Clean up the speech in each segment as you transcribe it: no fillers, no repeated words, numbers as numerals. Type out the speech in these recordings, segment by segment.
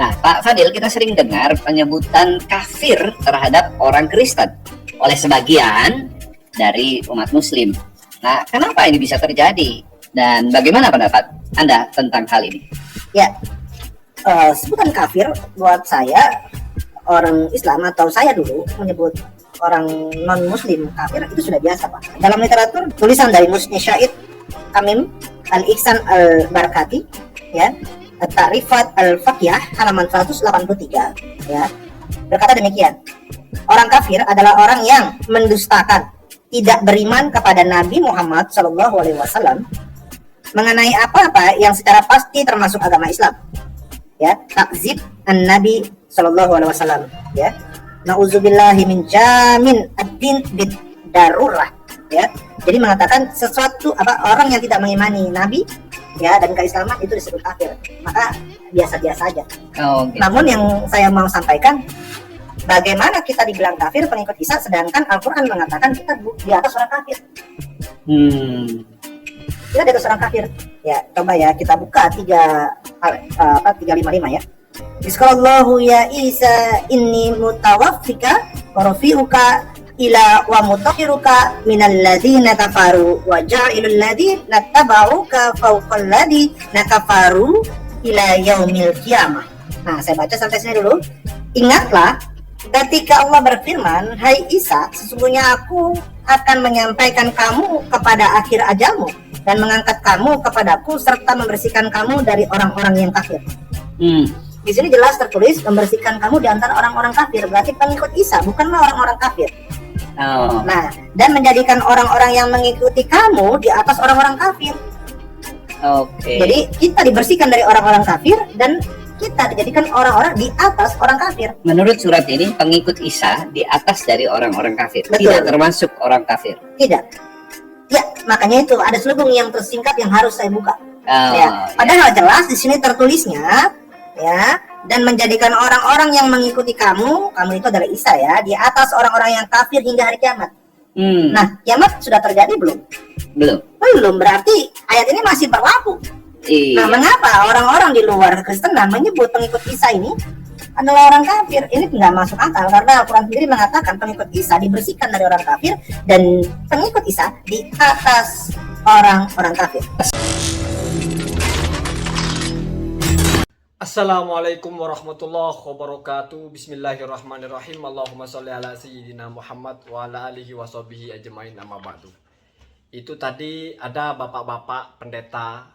Nah, Pak Fadil, kita sering dengar penyebutan kafir terhadap orang Kristen oleh sebagian dari umat Muslim. Nah, kenapa ini bisa terjadi? Dan bagaimana pendapat Anda tentang hal ini? Ya, sebutan kafir buat saya, orang Islam atau saya dulu menyebut orang non-Muslim kafir itu sudah biasa, Pak. Dalam literatur, tulisan dari Musni Syahid Amim Al-Ihsan Al-Barakati, ya, Ta'rifat Al-Faqih halaman 183, ya, berkata demikian: orang kafir adalah orang yang mendustakan, tidak beriman kepada Nabi Muhammad SAW mengenai apa-apa yang secara pasti termasuk agama Islam, ya, takzib an-Nabi SAW, ya, na'udzubillahi min jamin ad-din bid-darurah, ya. Jadi mengatakan sesuatu orang yang tidak mengimani Nabi, ya, dan keislaman itu disebut kafir. Maka biasa-biasa aja. Gitu. Namun yang saya mau sampaikan, bagaimana kita dibilang kafir pengikut Isa sedangkan Al-Quran mengatakan kita di atas orang kafir. Kita di atas orang kafir. Ya, coba ya kita buka 355 ya. Bismillahu ya Isa inni mutawaffika wa rafi'uka ila wa mutahhiruka minal ladzina kafaru wa ja'ilul ladzina tabauka fawqal ladzina kafaru ila yaumil qiyamah. Nah, saya baca sampai sini dulu. Ingatlah ketika Allah berfirman, "Hai Isa, sesungguhnya aku akan menyampaikan kamu kepada akhir ajalmu dan mengangkat kamu kepadaku serta membersihkan kamu dari orang-orang yang kafir." Di sini jelas tertulis membersihkan kamu di antara orang-orang kafir, berarti pengikut Isa, bukanlah orang-orang kafir. Nah, dan menjadikan orang-orang yang mengikuti kamu di atas orang-orang kafir. Jadi kita dibersihkan dari orang-orang kafir dan kita dijadikan orang-orang di atas orang kafir. Menurut surat ini, pengikut Isa di atas dari orang-orang kafir. Betul. Tidak termasuk orang kafir. Tidak. Ya, makanya itu ada selubung yang tersingkat yang harus saya buka. Padahal jelas di sini tertulisnya, ya, dan menjadikan orang-orang yang mengikuti kamu itu adalah Isa, ya, di atas orang-orang yang kafir hingga hari kiamat. Nah, kiamat sudah terjadi belum? Belum, berarti ayat ini masih berlaku. Nah, mengapa orang-orang di luar Kristenan menyebut pengikut Isa ini adalah orang kafir? Ini nggak masuk akal karena Al-Quran sendiri mengatakan pengikut Isa dibersihkan dari orang kafir dan pengikut Isa di atas orang-orang kafir. Assalamualaikum warahmatullahi wabarakatuh. Bismillahirrahmanirrahim. Allahumma sholli ala sayyidina Muhammad wa ala alihi wa sahbihi ajmain, amma ba'du. Itu tadi ada bapak-bapak pendeta,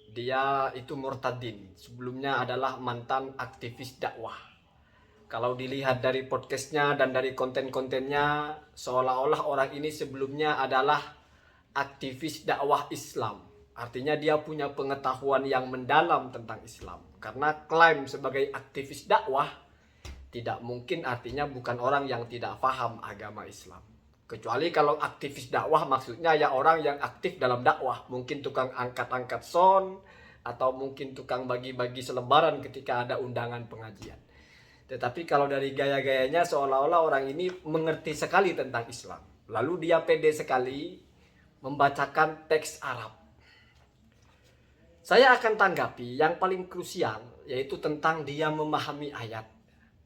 dia itu murtadin. Sebelumnya adalah mantan aktivis dakwah. Kalau dilihat dari podcastnya dan dari konten-kontennya, seolah-olah orang ini sebelumnya adalah aktivis dakwah Islam. Artinya dia punya pengetahuan yang mendalam tentang Islam. Karena klaim sebagai aktivis dakwah tidak mungkin artinya bukan orang yang tidak paham agama Islam. Kecuali kalau aktivis dakwah maksudnya ya orang yang aktif dalam dakwah. Mungkin tukang angkat-angkat sound atau mungkin tukang bagi-bagi selebaran ketika ada undangan pengajian. Tetapi kalau dari gaya-gayanya seolah-olah orang ini mengerti sekali tentang Islam. Lalu dia pede sekali membacakan teks Arab. Saya akan tanggapi yang paling krusial, yaitu tentang dia memahami ayat.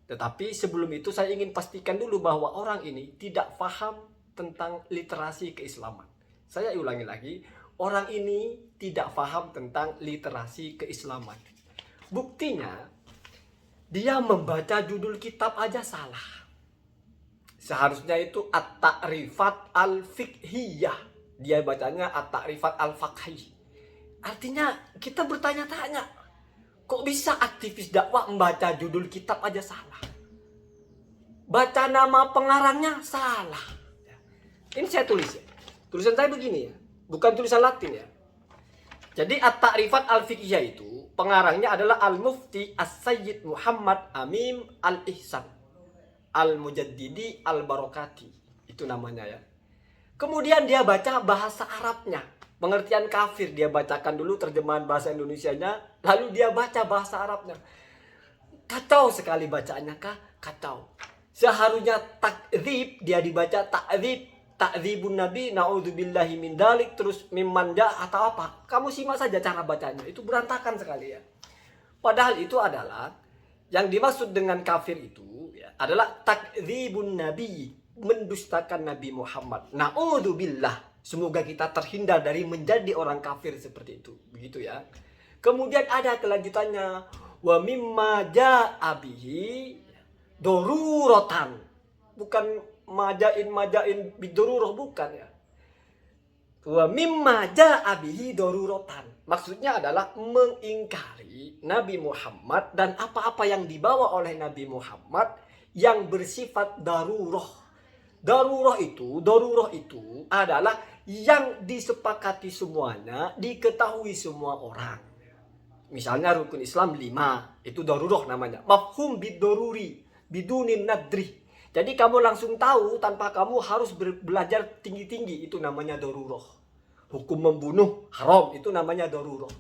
Tetapi sebelum itu saya ingin pastikan dulu bahwa orang ini tidak paham tentang literasi keislaman. Saya ulangi lagi, orang ini tidak paham tentang literasi keislaman. Buktinya, dia membaca judul kitab aja salah. Seharusnya itu At-Ta'rifat Al-Fiqhiyah. Dia bacanya At-Ta'rifat Al-Faqhiyah. Artinya kita bertanya-tanya, kok bisa aktivis dakwah membaca judul kitab aja salah? Baca nama pengarangnya salah. Ini saya tulis ya. Tulisan saya begini ya, bukan tulisan Latin ya. Jadi At-Ta'rifat Al-Fiqhiyah itu pengarangnya adalah Al-Mufti As-Sayyid Muhammad Amim Al-Ihsan Al-Mujaddidi Al-Barakati. Itu namanya ya. Kemudian dia baca bahasa Arabnya. Pengertian kafir dia bacakan dulu, terjemahan bahasa Indonesianya, lalu dia baca bahasa Arabnya. Kacau sekali bacaannya, kacau. Seharusnya takdzib dia dibaca takdzibun nabi naudzubillahi min dalik, terus mimanda atau apa. Kamu simak saja cara bacanya, itu berantakan sekali ya. Padahal itu adalah Yang dimaksud dengan kafir itu ya, adalah takdzibun nabi, mendustakan Nabi Muhammad. Na'udzubillah. Semoga kita terhindar dari menjadi orang kafir seperti itu. Begitu ya. Kemudian ada kelanjutannya, wa mimma ja'a bihi daruratan. Bukan majain bidururoh, bukan ya. Wa mimma ja'a bihi daruratan. Maksudnya adalah mengingkari Nabi Muhammad dan apa-apa yang dibawa oleh Nabi Muhammad yang bersifat daruroh. Daruroh itu adalah yang disepakati semuanya, diketahui semua orang. Misalnya rukun Islam 5, itu daruroh namanya. Mafhum bidoruri, bidunin nadri. Jadi kamu langsung tahu tanpa kamu harus belajar tinggi-tinggi, itu namanya daruroh. Hukum membunuh haram, itu namanya daruroh.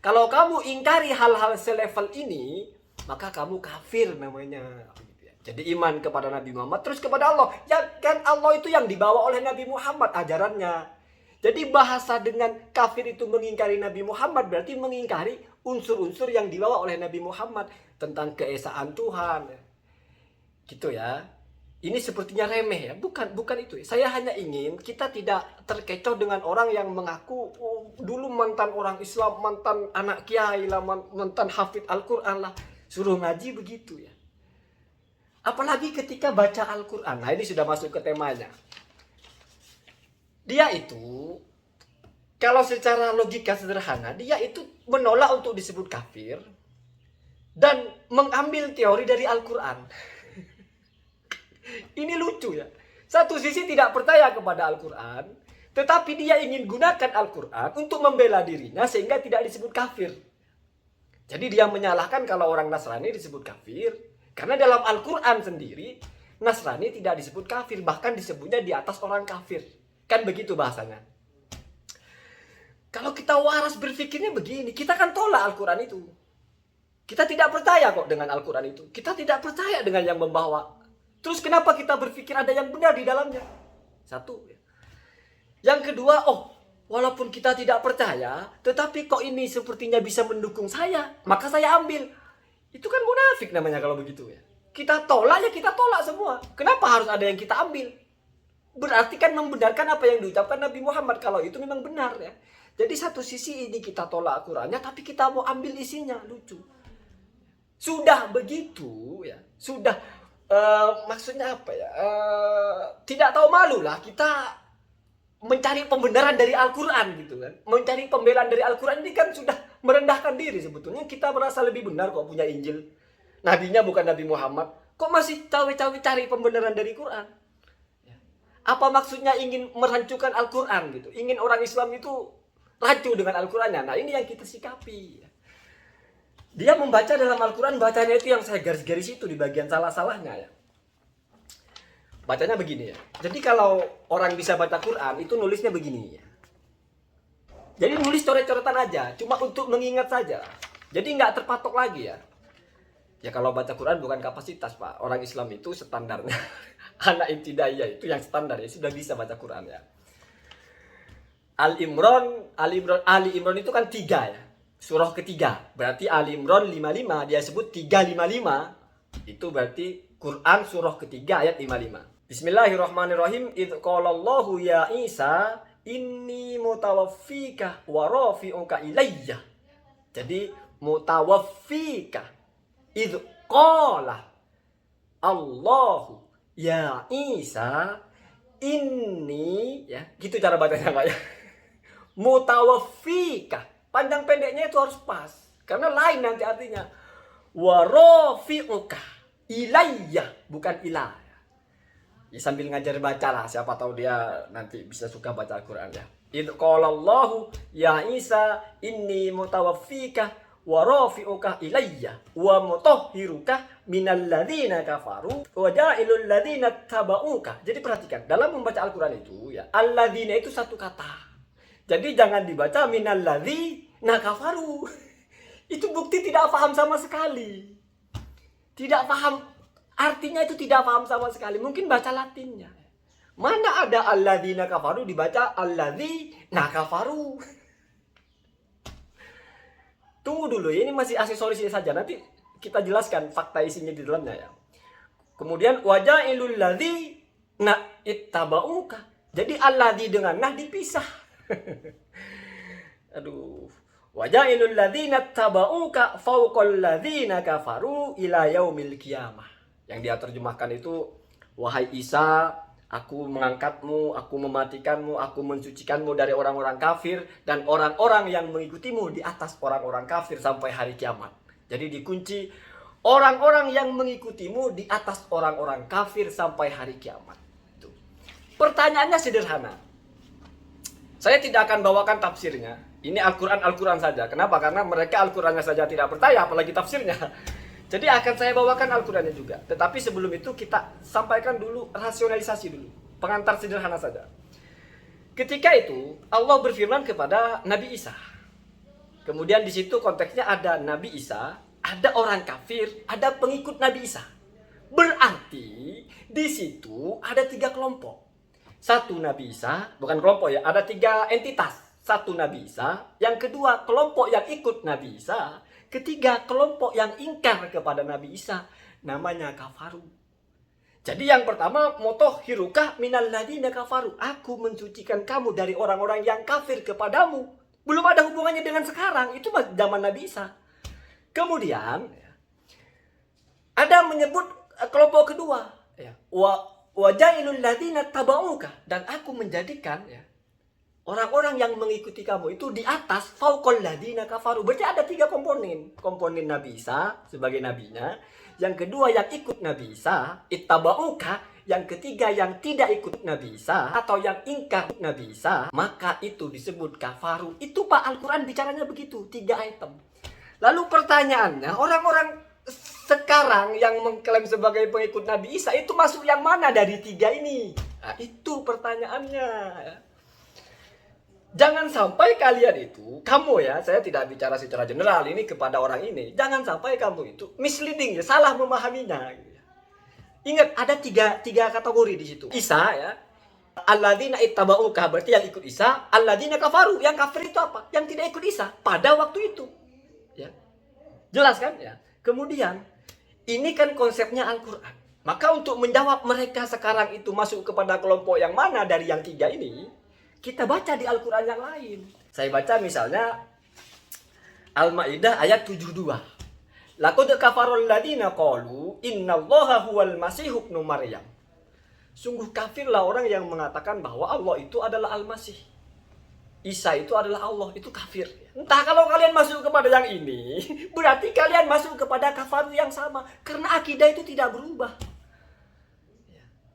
Kalau kamu ingkari hal-hal selevel ini, maka kamu kafir namanya. Jadi iman kepada Nabi Muhammad terus kepada Allah. Ya kan Allah itu yang dibawa oleh Nabi Muhammad ajarannya. Jadi bahasa dengan kafir itu mengingkari Nabi Muhammad berarti mengingkari unsur-unsur yang dibawa oleh Nabi Muhammad tentang keesaan Tuhan. Gitu ya. Ini sepertinya remeh ya. Bukan itu. Saya hanya ingin kita tidak terkecoh dengan orang yang mengaku dulu mantan orang Islam, mantan anak kiai lah, mantan hafid Al-Qur'an lah. Suruh ngaji begitu ya. Apalagi ketika baca Al-Quran. Nah ini sudah masuk ke temanya. Dia itu, kalau secara logika sederhana, dia itu menolak untuk disebut kafir dan mengambil teori dari Al-Quran. Ini lucu ya. Satu sisi tidak percaya kepada Al-Quran, tetapi dia ingin gunakan Al-Quran untuk membela dirinya sehingga tidak disebut kafir. Jadi dia menyalahkan kalau orang Nasrani disebut kafir. Karena dalam Al-Quran sendiri, Nasrani tidak disebut kafir. Bahkan disebutnya di atas orang kafir. Kan begitu bahasanya. Kalau kita waras berpikirnya begini, kita kan tolak Al-Quran itu. Kita tidak percaya kok dengan Al-Quran itu. Kita tidak percaya dengan yang membawa. Terus kenapa kita berpikir ada yang benar di dalamnya? Satu. Yang kedua, walaupun kita tidak percaya, tetapi kok ini sepertinya bisa mendukung saya, maka saya ambil. Itu kan munafik namanya kalau begitu ya. Kita tolak ya kita tolak semua. Kenapa harus ada yang kita ambil? Berarti kan membenarkan apa yang diucapkan Nabi Muhammad. Kalau itu memang benar ya. Jadi satu sisi ini kita tolak Al-Qurannya, tapi kita mau ambil isinya. Lucu. Sudah begitu ya. Sudah maksudnya apa ya? Tidak tahu malu lah kita mencari pembenaran dari Al-Quran gitu kan. Mencari pembelaan dari Al-Quran ini kan sudah merendahkan diri sebetulnya. Kita merasa lebih benar kok punya Injil. Nabinya bukan Nabi Muhammad. Kok masih cawe-cawe cari pembenaran dari Quran? Apa maksudnya ingin merancukan Al-Quran gitu? Ingin orang Islam itu rancu dengan Al-Qurannya. Nah ini yang kita sikapi. Dia membaca dalam Al-Quran, bacanya itu yang saya garis-garis itu di bagian salah-salahnya ya. Bacanya begini ya. Jadi kalau orang bisa baca Quran itu nulisnya begini ya. Jadi nulis coret-coretan aja, cuma untuk mengingat saja. Jadi nggak terpatok lagi ya. Ya kalau baca Quran bukan kapasitas Pak. Orang Islam itu standarnya. Anak ibtidaiyah itu yang standar ya, sudah bisa baca Quran ya. Ali Imran itu kan 3 ya. Surah ketiga. Berarti Ali Imran 55, dia sebut 355. Itu berarti Quran surah ketiga ayat 55. Bismillahirrahmanirrahim. Idz qalallahu ya Isa inni mutawaffika wa rafi'uka ilayya. Jadi mutawaffika. Idz qala Allahu ya Isa inni, ya gitu cara bacanya Pak ya. Mutawaffika. Panjang pendeknya itu harus pas. Karena lain nanti artinya. Wa rafi'uka ilayya, bukan ilah. Ya sambil ngajar baca lah, siapa tahu dia nanti bisa suka baca Al-Quran ya. Idz qala Allahu ya Isa inni mutawaffika wa rafi'uka ilayya wa mutahhiruka minal ladzina kafaru wa ja'ilul ladzina tabauka. Jadi perhatikan, dalam membaca Al-Quran itu ya, alladzina itu satu kata. Jadi jangan dibaca minal ladzina kafaru. Itu bukti tidak paham sama sekali. Tidak paham. Artinya itu tidak paham sama sekali. Mungkin baca Latinnya. Mana ada alladzina kafaru dibaca alladzina kafaru. Tunggu dulu, ini masih aksesorisnya saja. Nanti kita jelaskan fakta isinya di dalamnya ya. Kemudian wajailul ladzina ittaba'uka. Jadi alladzi dengan nah dipisah. Aduh. Wajailul ladzina ittaba'uka fawqal ladzina kafaru ila yaumil qiyamah. Yang dia terjemahkan itu, wahai Isa, aku mengangkatmu, aku mematikanmu, aku mensucikanmu dari orang-orang kafir dan orang-orang yang mengikutimu di atas orang-orang kafir sampai hari kiamat. Jadi dikunci orang-orang yang mengikutimu di atas orang-orang kafir sampai hari kiamat. Tuh. Pertanyaannya sederhana. Saya tidak akan bawakan tafsirnya. Ini Al-Quran saja. Kenapa? Karena mereka Al-Qurannya saja tidak percaya, apalagi tafsirnya. Jadi akan saya bawakan Al-Qurannya juga. Tetapi sebelum itu kita sampaikan dulu, rasionalisasi dulu. Pengantar sederhana saja. Ketika itu Allah berfirman kepada Nabi Isa. Kemudian di situ konteksnya ada Nabi Isa, ada orang kafir, ada pengikut Nabi Isa. Berarti di situ ada 3 kelompok. Satu Nabi Isa, bukan kelompok ya, ada 3 entitas. Satu Nabi Isa, yang kedua kelompok yang ikut Nabi Isa, ketiga kelompok yang ingkar kepada Nabi Isa, namanya kafaru. Jadi yang pertama, mutahhiruka minal ladzina kafaru. Aku mensucikan kamu dari orang-orang yang kafir kepadamu. Belum ada hubungannya dengan sekarang, itu zaman Nabi Isa. Kemudian ada menyebut kelompok kedua, ya, wajailul ladzina tabauka, dan aku menjadikan ya orang-orang yang mengikuti kamu itu di atas fauqal ladzina kafaru. Berarti ada 3 komponen. Komponen Nabi Isa sebagai nabinya, yang kedua yang ikut Nabi Isa, ittabauka, yang ketiga yang tidak ikut Nabi Isa atau yang ingkar Nabi Isa, maka itu disebut kafaru. Itu Pak Al-Qur'an bicaranya begitu, 3 item. Lalu pertanyaannya, orang-orang sekarang yang mengklaim sebagai pengikut Nabi Isa itu masuk yang mana dari 3 ini? Nah, itu pertanyaannya. Jangan sampai kalian itu, kamu ya, saya tidak bicara secara general ini kepada orang ini. Jangan sampai kamu itu misleading ya, salah memahaminya. Ingat ada tiga kategori di situ. Isa ya, alladzina ittaba'uka, berarti yang ikut Isa. Alladzina kafaru, yang kafir itu apa? Yang tidak ikut Isa pada waktu itu. Ya. Jelas kan ya? Kemudian ini kan konsepnya Al-Qur'an. Maka untuk menjawab mereka sekarang itu masuk kepada kelompok yang mana dari yang 3 ini, kita baca di Al-Quran yang lain. Saya baca misalnya Al-Ma'idah ayat 72. Laqad kafarul ladzina qalu innallaha huwal masih ibnu Maryam. Sungguh kafirlah orang yang mengatakan bahwa Allah itu adalah Al-Masih. Isa itu adalah Allah, itu kafir. Entah kalau kalian masuk kepada yang ini, berarti kalian masuk kepada kafaru yang sama. Karena akidah itu tidak berubah.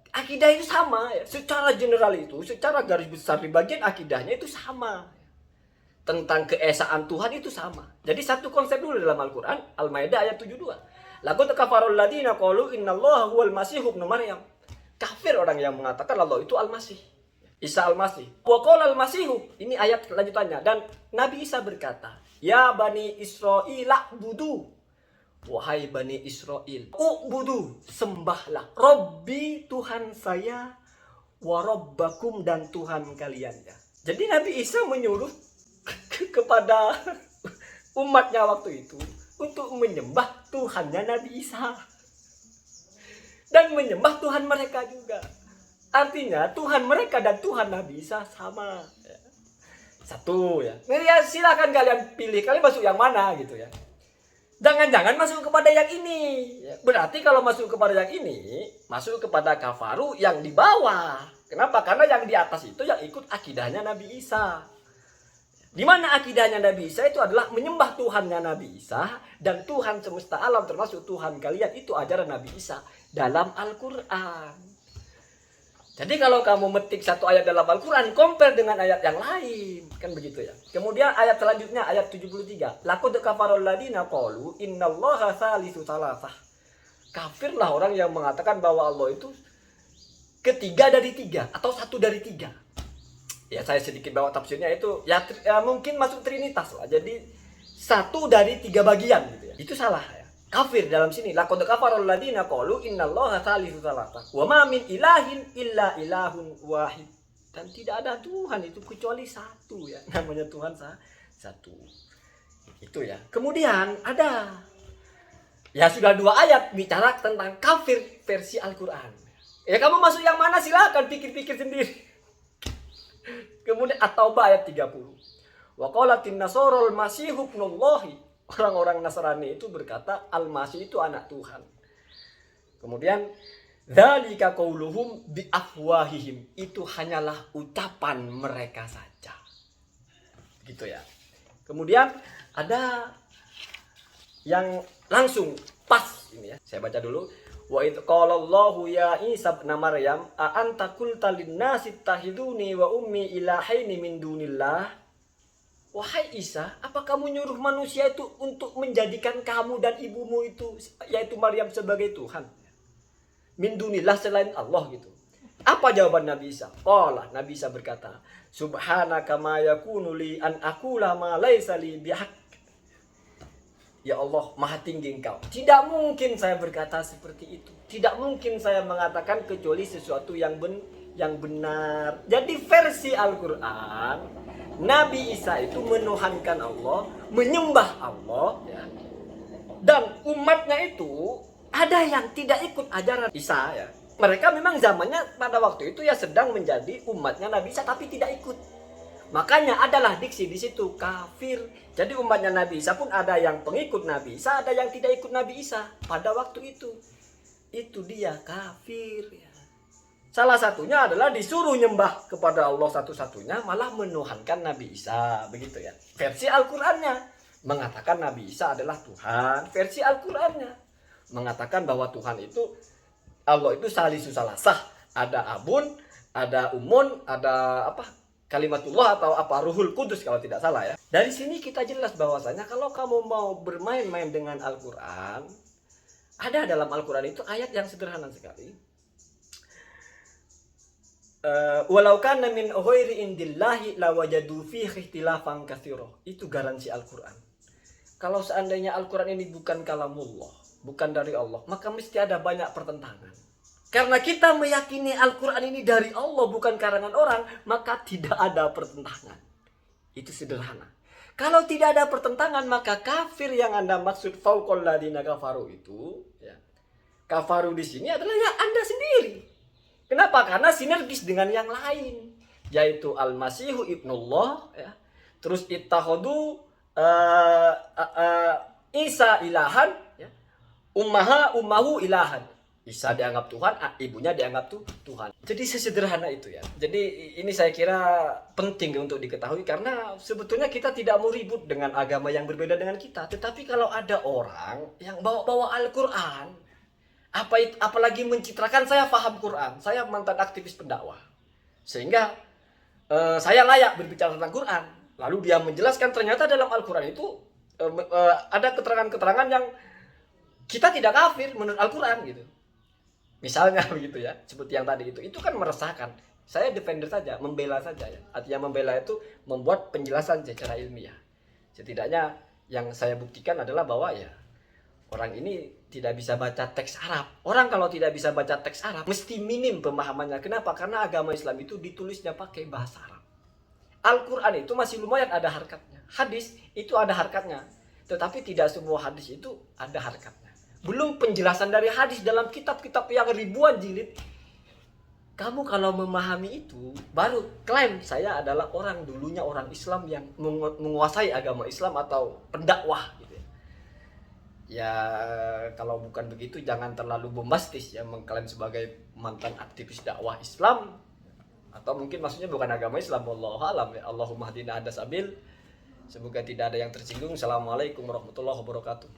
Akidah itu sama ya. Secara general itu, secara garis besar di bagian akidahnya itu sama. Tentang keesaan Tuhan itu sama. Jadi satu konsep dulu dalam Al-Quran, Al-Maidah ayat 72. Laqad kafarul ladzina qalu innallaha huwal masih ibnu Maryam. Kafir orang yang mengatakan Allah itu Al-Masih. Isa Al-Masih. Wa qala Al-Masihu. Ini ayat lanjutannya. Dan Nabi Isa berkata, ya Bani Israil budu. Wahai Bani Israel, u'budu, sembahlah Rabbi, Tuhan saya, wa Rabbakum, dan Tuhan kalian ya. Jadi Nabi Isa menyuruh kepada umatnya waktu itu untuk menyembah Tuhannya Nabi Isa dan menyembah Tuhan mereka juga. Artinya Tuhan mereka dan Tuhan Nabi Isa sama ya. Satu ya. Ya silakan kalian pilih, kalian masuk yang mana gitu ya. Jangan-jangan masuk kepada yang ini. Berarti kalau masuk kepada yang ini, masuk kepada kafaru yang di bawah. Kenapa? Karena yang di atas itu yang ikut akidahnya Nabi Isa. Di mana akidahnya Nabi Isa itu adalah menyembah Tuhannya Nabi Isa dan Tuhan semesta alam termasuk Tuhan kalian, itu ajaran Nabi Isa dalam Al-Quran. Jadi kalau kamu metik satu ayat dalam Al-Quran, compare dengan ayat yang lain. Kan begitu ya. Kemudian ayat selanjutnya, ayat 73. Laqad kafarul ladzina qalu innallaha salisu salasah. Kafirlah orang yang mengatakan bahwa Allah itu ketiga dari 3 atau 1 dari 3. Ya saya sedikit bawa tafsirnya itu ya mungkin masuk trinitas lah. Jadi 1 dari 3 bagian gitu ya. Itu salah ya. Kafir dalam sini. Laqad kafarul ladzina qalu innallaha salisu salasah. Wa ma min ilahin illa ilahun wahid. Dan tidak ada Tuhan itu kecuali 1 ya. Namanya Tuhan 1. Itu ya. Kemudian ada Ya sudah 2 ayat bicara tentang kafir versi Al-Quran. Ya kamu masuk yang mana silakan, pikir-pikir sendiri. Kemudian At-Taubah ayat 30. Wa qalatin nasara al-masih ibnullahi. Orang-orang Nasrani itu berkata Al-Masih itu anak Tuhan. Kemudian dzalika qauluhum bi afwahihim. Itu hanyalah ucapan mereka saja. Gitu ya. Kemudian ada yang langsung pas ini ya. Saya baca dulu. Wa id qala Allahu ya Isa ibn Maryam a anta qulta lin-nasi ittakhiduni wa ummi ilahaini min dunillah. Wahai Isa, apa kamu nyuruh manusia itu untuk menjadikan kamu dan ibumu itu yaitu Maryam sebagai Tuhan? Min dunillah selain Allah gitu. Apa jawaban Nabi Isa? Qala, Nabi Isa berkata, subhanaka ma yakunu li an aqula ma laisa li bihaq. Ya Allah, maha tinggi engkau. Tidak mungkin saya berkata seperti itu. Tidak mungkin saya mengatakan kecuali sesuatu yang benar. Jadi versi Al-Quran, Nabi Isa itu menuhankan Allah, menyembah Allah. Ya. Dan umatnya itu ada yang tidak ikut ajaran Isa. Ya. Mereka memang zamannya pada waktu itu ya sedang menjadi umatnya Nabi Isa, tapi tidak ikut. Makanya adalah diksi di situ kafir. Jadi umatnya Nabi Isa pun ada yang pengikut Nabi Isa, ada yang tidak ikut Nabi Isa pada waktu itu. Itu dia kafir. Ya. Salah satunya adalah disuruh nyembah kepada Allah satu-satunya, malah menuhankan Nabi Isa, begitu ya. Versi Al-Qur'annya mengatakan Nabi Isa adalah Tuhan. Versi Al-Qur'annya mengatakan bahwa Tuhan itu Allah itu salisu salasah. Ada abun, ada umun, ada apa? Kalimatullah atau apa Ruhul Kudus kalau tidak salah ya. Dari sini kita jelas bahwasanya kalau kamu mau bermain-main dengan Al-Qur'an, ada dalam Al-Qur'an itu ayat yang sederhana sekali. Walau kana min ghairi indillahi lawajadu fihi ikhtilafan katsira. Itu garansi Al-Qur'an. Kalau seandainya Al-Qur'an ini bukan kalamullah, bukan dari Allah, maka mesti ada banyak pertentangan. Karena kita meyakini Al-Quran ini dari Allah, bukan karangan orang, maka tidak ada pertentangan. Itu sederhana. Kalau tidak ada pertentangan, maka kafir yang Anda maksud fauqal ladina kafaru itu, ya, kafaru di sini adalah ya Anda sendiri. Kenapa? Karena sinergis dengan yang lain, yaitu Al-Masihu ibnullah, ya. Terus ittakhadu Isa ilahan, ya. Ummahu ilahan. Isa dianggap Tuhan, ibunya dianggap Tuhan. Jadi sesederhana itu ya. Jadi ini saya kira penting untuk diketahui karena sebetulnya kita tidak mau ribut dengan agama yang berbeda dengan kita. Tetapi kalau ada orang yang bawa Al-Quran, apalagi mencitrakan saya paham Quran, saya mantan aktivis pendakwah, sehingga saya layak berbicara tentang Quran. Lalu dia menjelaskan ternyata dalam Al-Quran itu ada keterangan-keterangan yang kita tidak kafir menurut Al-Quran gitu. Misalnya begitu ya, seperti yang tadi itu kan meresahkan. Saya defender saja, membela saja ya. Artinya membela itu membuat penjelasan secara ilmiah. Setidaknya yang saya buktikan adalah bahwa ya orang ini tidak bisa baca teks Arab. Orang kalau tidak bisa baca teks Arab mesti minim pemahamannya. Kenapa? Karena agama Islam itu ditulisnya pakai bahasa Arab. Al-Quran itu masih lumayan ada harkatnya. Hadis itu ada harkatnya. Tetapi tidak semua hadis itu ada harkatnya. Belum penjelasan dari hadis dalam kitab-kitab yang ribuan jilid. Kamu kalau memahami itu, baru klaim saya adalah dulunya orang Islam yang menguasai agama Islam atau pendakwah gitu. Ya kalau bukan begitu jangan terlalu bombastis ya mengklaim sebagai mantan aktivis dakwah Islam. Atau mungkin maksudnya bukan agama Islam, wallahu alam ya. Allahumma hdina ada sabil. Semoga tidak ada yang tersinggung. Assalamualaikum warahmatullahi wabarakatuh.